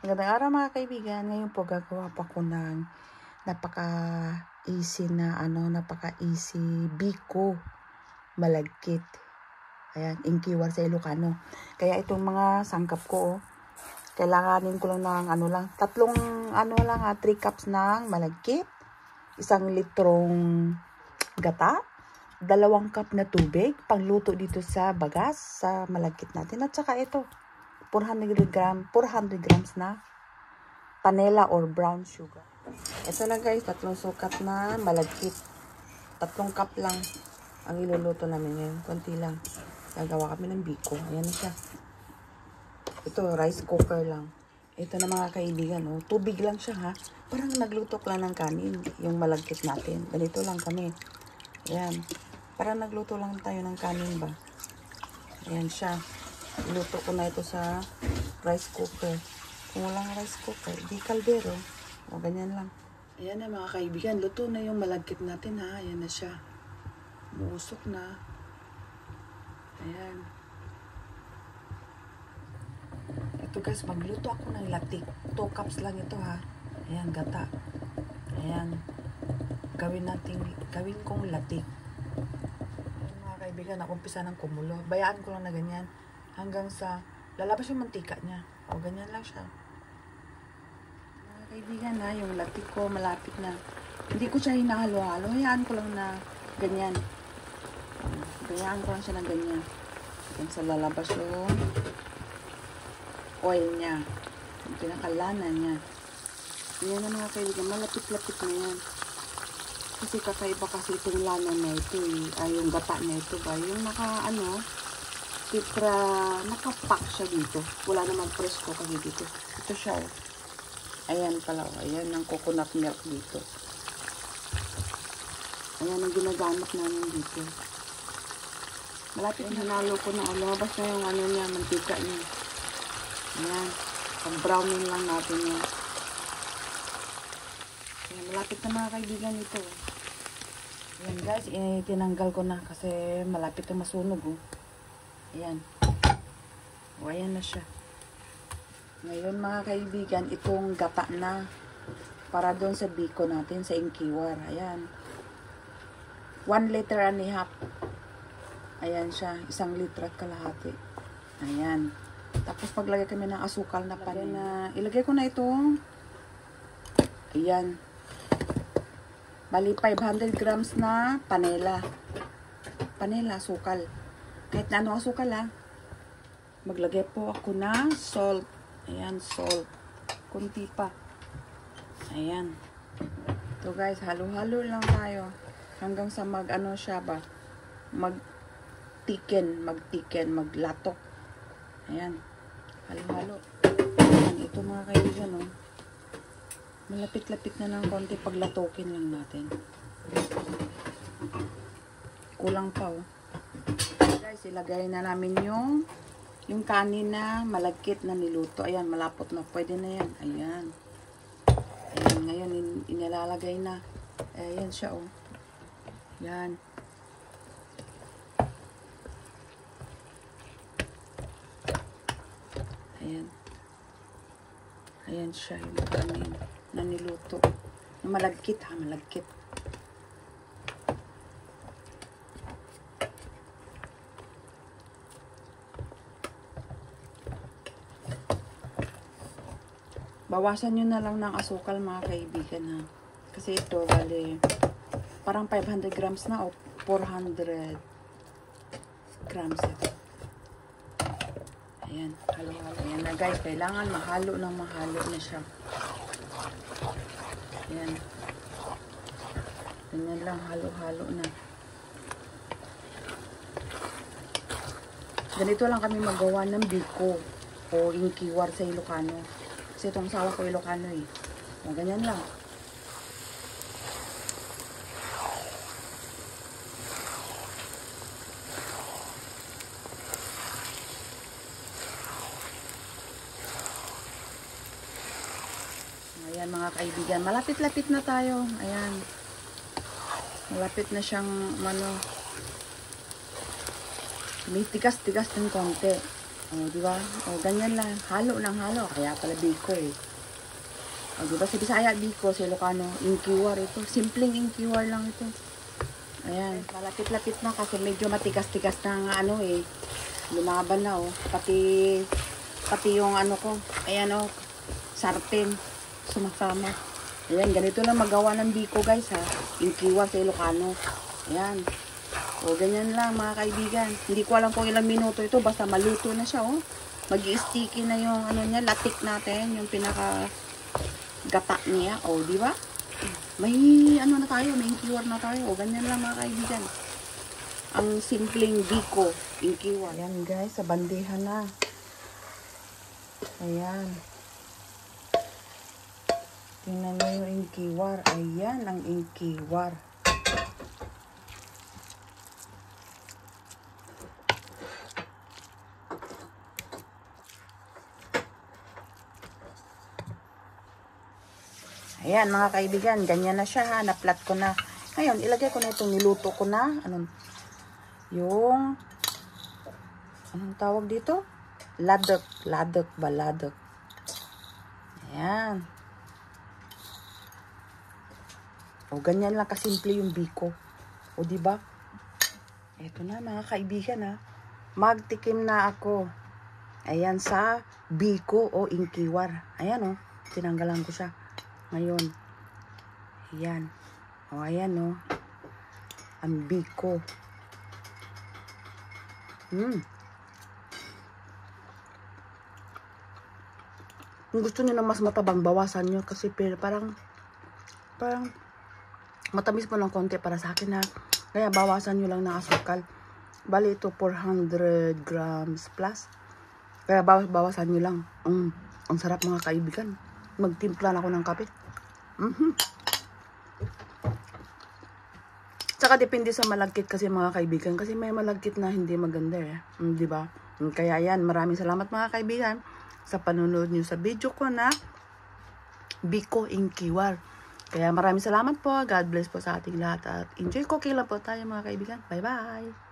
Magandang araw mga kaibigan. Ngayon po gagawa pa ko ng napaka-easy na napaka-easy biko malagkit. Ayan, ingkiwar sa Ilocano. Kaya itong mga sangkap ko, kailanganin ko lang ng tatlong 3 cups ng malagkit, 1 litrong gata, 2 cup na tubig, pangluto dito sa bagas, sa malagkit natin. At saka ito, 400 grams na panela or brown sugar. Ito lang guys, 3 sukat na malagkit. 3 cup lang ang iluluto namin ngayon. Konti lang. Gagawa kami ng biko. Ayan na siya. Ito, rice cooker lang. Ito na mga kaibigan, oh. Tubig lang siya ha. Parang nagluto lang ng kanin, yung malagkit natin. Ganito lang kami. Ayan. Parang nagluto lang tayo ng kanin ba. Ayan siya. Luto ko na ito sa rice cooker. Kung walang rice cooker, di kaldero. O, ganyan lang. Ayan na mga kaibigan. Luto na yung malagkit natin ha. Ayan na siya. Muusok na. Ayan. Ito guys, magluto ako ng latik. 2 cups lang ito ha. Ayan, gata. Ayan. Gawin kong latik. Ayan, mga kaibigan, nakumpisa ng kumulo. Bayaan ko lang na ganyan. Hanggang sa lalabas yung mantika niya. O, ganyan lang siya. Mga kaibigan ha, yung latik ko malapit na. Hindi ko siya hinahalo-halo. Hayaan ko lang na ganyan. Hayaan ko lang siya na ganyan. Hanggang sa lalabas yung oil niya. Yung pinakalana niya. Yan na mga kaibigan. Malapit-lapit na yan. Kasi kakaiba kasi itong lana na ito ay yung gata na ito ba. Yung nakapack siya dito. Wala namang presko kasi dito. Ito siya. Ayan pala. Ayan ang coconut milk dito. Ayan ang ginagamit namin dito. Malapit na hinalo ko na. Lumabas na yung niya, mantika niya. Ayan. Pag-browning lang natin yan. Ayan, malapit na mga kaibigan ito. Ayan guys, tinanggal ko na kasi malapit na masunog. Oh. Ayan. O, ayan na siya. Ngayon mga kaibigan, itong gata na para doon sa biko natin, sa ingkiwar. Ayan. 1 liter and a half. Ayan siya. 1 liter at kalahati. Ayan. Tapos paglagay kami ng asukal na panela. Ilagay ko na itong ayan. Bali 500 grams na panela. Panela, asukal. Kahit na ano asukal ha. Maglagay po ako ng salt. Ayan, salt. Kunti pa. Ayan. Ito guys, halo-halo lang tayo. Hanggang sa siya ba. Mag-thicken, maglatok. Ayan. Halo-halo. Ayan, ito mga kaibigan, oh. Malapit-lapit na ng konti, paglatokin lang natin. Kulang pa, oh. Guys, ilagay na namin yung kanin na malagkit na niluto. Ayan, malapot na. Pwede na yan. Ayan. Ayan, ngayon, inilalagay na. Ayan siya, oh. Ayan. Ayan. Ayan siya, yung kanin na niluto. Malagkit, ha, malagkit. Bawasan nyo na lang ng asukal mga kaibigan ha. Kasi ito, bali, parang 500 grams na o 400 grams ito. Ayan, halo-halo. Ayan na guys, kailangan mahalo na siya. Ayan. Ganyan lang, halo-halo na. Ganito lang kami magawa ng biko o ingkiwar sa Ilocano. Kasi itong asawa ko Ilocano eh. O, ganyan lang. Ayan mga kaibigan. Malapit-lapit na tayo. Ayan. Malapit na siyang may tigas-tigas ng konti. O, di ba? O, ganyan lang. Halo ng halo. Kaya pala biko eh. O, di ba? Sa Bisaya, biko. Sa Ilocano, inkiwar ito. Simpleng inkiwar lang ito. Ayan. Malapit-lapit na kasi medyo matigas-tigas na nga ano eh. Lumaban na oh. Pati yung ano ko. Ayan oh. Sarten. Sumasama. Ayan. Ganito lang magawa ng biko guys ha. Inkiwar sa Ilocano. Ayan. O, ganyan lang mga kaibigan. Hindi ko alam kung ilang minuto ito. Basta maluto na siya, oh. Mag-i-sticky na yung, ano niya, latik natin. Yung pinaka gata niya. O, di ba? May, ano na tayo, may inkiwar na tayo. O, ganyan lang mga kaibigan. Ang simpleng biko, inkiwar. Ayan guys, sa bandehan na. Ayan. Tingnan nyo yung inkiwar. Ayan ang inkiwar. Ayan mga kaibigan, ganyan na siya ha, na-flat ko na. Ngayon, ilagay ko na itong niluto ko na. Anong tawag dito? Ladok. Ladok ba? Ladok. Ayan. O, ganyan lang kasimple yung biko. O, diba? Eto na mga kaibigan ha. Magtikim na ako. Ayan sa biko o inkiwar. Ayan o, tinanggalan ko siya. Ngayon, ayan. O, ayan, o. Ang biko. Kung gusto nyo na mas matabang, bawasan nyo. Kasi parang matamis po ng konti para sa akin, ha. Kaya bawasan nyo lang ng asukal. Bali, ito 400 grams plus. Kaya bawasan nyo lang. Ang sarap mga kaibigan. Magtimpla na ako ng kape. Tsaka depende sa malagkit kasi mga kaibigan. Kasi may malagkit na hindi maganda eh. Diba? Kaya yan, maraming salamat mga kaibigan sa panunod nyo sa video ko na Biko Inkiwar. Kaya maraming salamat po. God bless po sa ating lahat. At enjoy cooking lang po tayo mga kaibigan. Bye bye!